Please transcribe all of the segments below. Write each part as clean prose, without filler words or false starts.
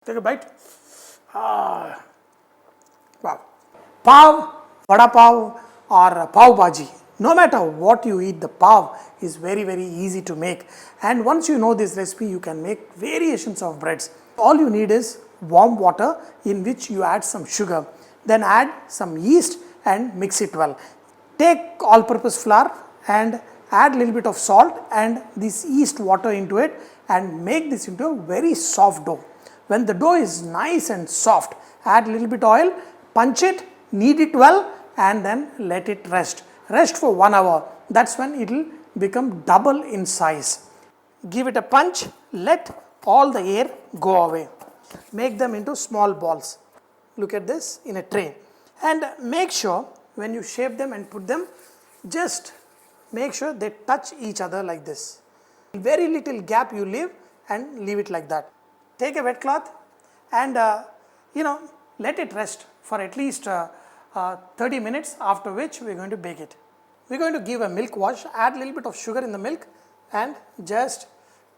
Take a bite. Ah, wow. Pav, Vada Pav or Pav bhaji. No matter what you eat, the pav is very easy to make. And once you know this recipe, you can make variations of breads. All you need is warm water in which you add some sugar. Then add some yeast and mix it well. Take all-purpose flour and add a little bit of salt and this yeast water into it and make this into a very soft dough. When the dough is nice and soft, add a little bit oil, punch it, knead it well and then let it rest. Rest for 1 hour. That's when it will become double in size. Give it a punch, let all the air go away. Make them into small balls. Look at this in a tray. And make sure when you shape them and put them, just make sure they touch each other like this. Very little gap you leave and leave it like that. Take a wet cloth and let it rest for at least 30 minutes, after which we are going to bake it. We are going to give a milk wash, add a little bit of sugar in the milk and just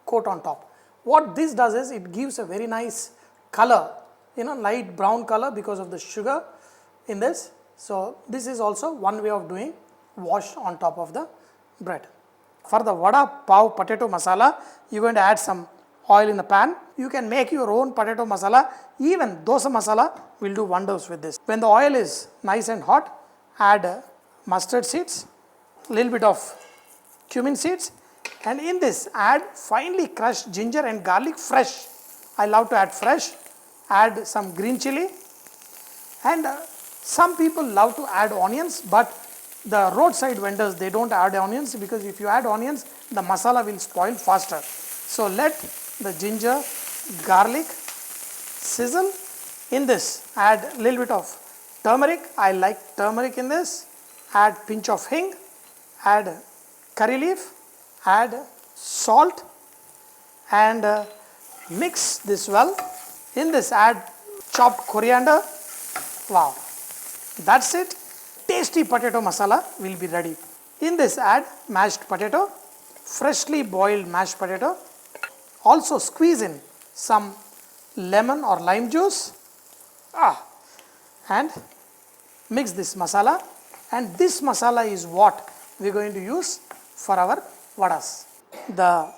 coat on top. What this does is it gives a very nice color, light brown color because of the sugar in this. So this is also one way of doing wash on top of the bread. For the Vada Pav potato masala, you are going to add some oil in the pan. You can make your own potato masala. Even dosa masala will do wonders with this. When the oil is nice and hot, add mustard seeds, little bit of cumin seeds, and in this add finely crushed ginger and garlic fresh. I love to add fresh. Add some green chili, and some people love to add onions, but the roadside vendors, they don't add onions because if you add onions, the masala will spoil faster. So let the ginger, garlic sizzle. In this add a little bit of turmeric. I like turmeric in this. Add pinch of hing, add curry leaf, add salt and mix this well. In this add chopped coriander. Wow, that's it. Tasty potato masala will be ready. In this add mashed potato, freshly boiled mashed potato. Also squeeze in some lemon or lime juice and mix this masala, and this masala is what we are going to use for our vadas. The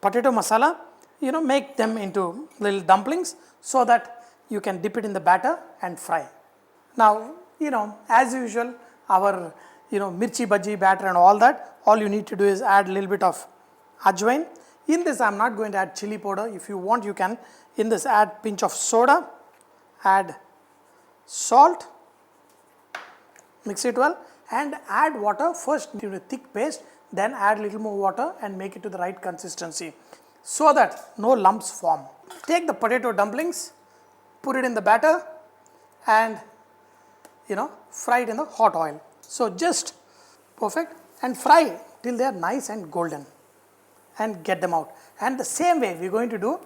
potato masala, make them into little dumplings so that you can dip it in the batter and fry. Now, as usual, our mirchi bhaji batter and all that, all you need to do is add a little bit of ajwain. In this I am not going to add chili powder. If you want, you can. In this add pinch of soda, add salt, mix it well and add water. First into a thick paste, then add little more water and make it to the right consistency so that no lumps form. Take the potato dumplings, put it in the batter and fry it in the hot oil. So just perfect, and fry till they are nice and golden and get them out. And the same way we are going to do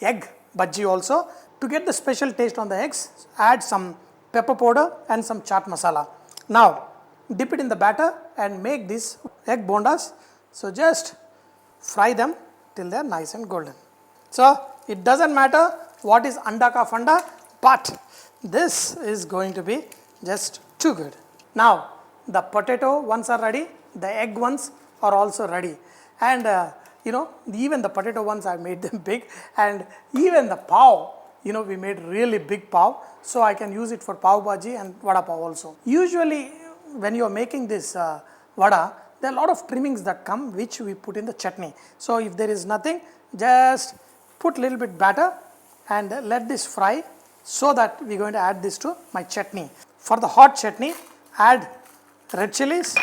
egg bhaji also. To get the special taste on the eggs, add some pepper powder and some chaat masala. Now dip it in the batter and make these egg bondas. So just fry them till they are nice and golden. So it doesn't matter what is anda ka fanda, but this is going to be just too good. Now the potato ones are ready, the egg ones are also ready, and even the potato ones I made them big, and even the pav, we made really big pav, so I can use it for pav bhaji and vada pav also. Usually when you are making this vada, there are a lot of trimmings that come which we put in the chutney. So if there is nothing, just put little bit batter and let this fry, so that we are going to add this to my chutney. For the hot chutney, add red chilies,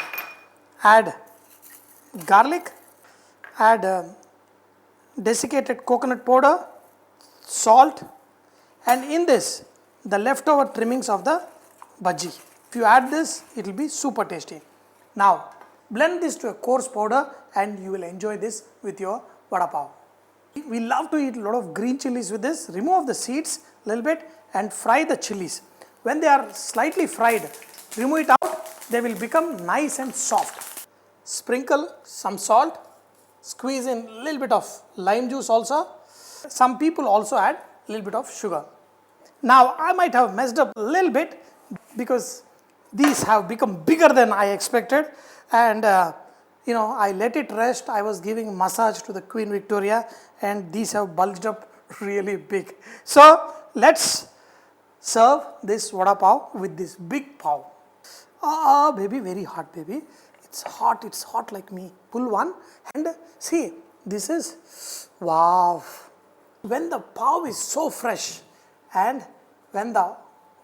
add garlic, add desiccated coconut powder, salt, and in this the leftover trimmings of the bhaji. If you add this, it will be super tasty. Now blend this to a coarse powder and you will enjoy this with your vada pav. We love to eat a lot of green chilies with this. Remove the seeds a little bit and fry the chilies. When they are slightly fried, remove it out, they will become nice and soft. Sprinkle some salt, squeeze in a little bit of lime juice also, Some people also add a little bit of sugar. Now I might have messed up a little bit because these have become bigger than I expected, and I let it rest. I was giving massage to the Queen Victoria, and these have bulged up really big. So let's serve this vada pav with this big pav. Baby, very hot, baby. It's hot like me. Pull one and see, this is wow. When the pav is so fresh and when the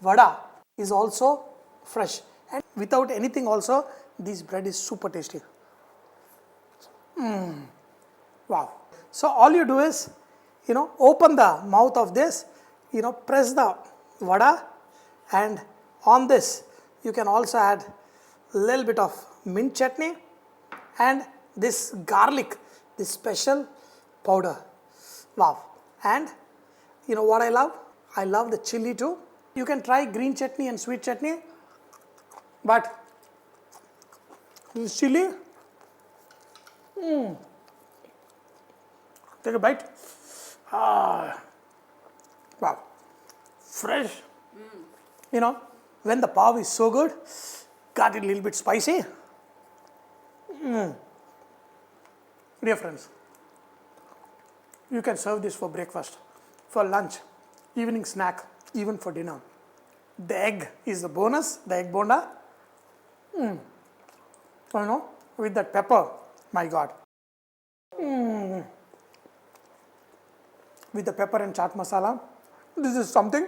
vada is also fresh and without anything also, this bread is super tasty. Wow. So all you do is, open the mouth of this, press the vada, and on this you can also add a little bit of mint chutney and this garlic, this special powder. Wow. And you know what I love? I love the chili too. You can try green chutney and sweet chutney, but this chili, take a bite. Wow. Fresh. When the pav is so good, got it a little bit spicy. Dear friends, you can serve this for breakfast, for lunch, evening snack, even for dinner. The egg is the bonus, the egg bonda. With that pepper, my God. With the pepper and chaat masala, this is something.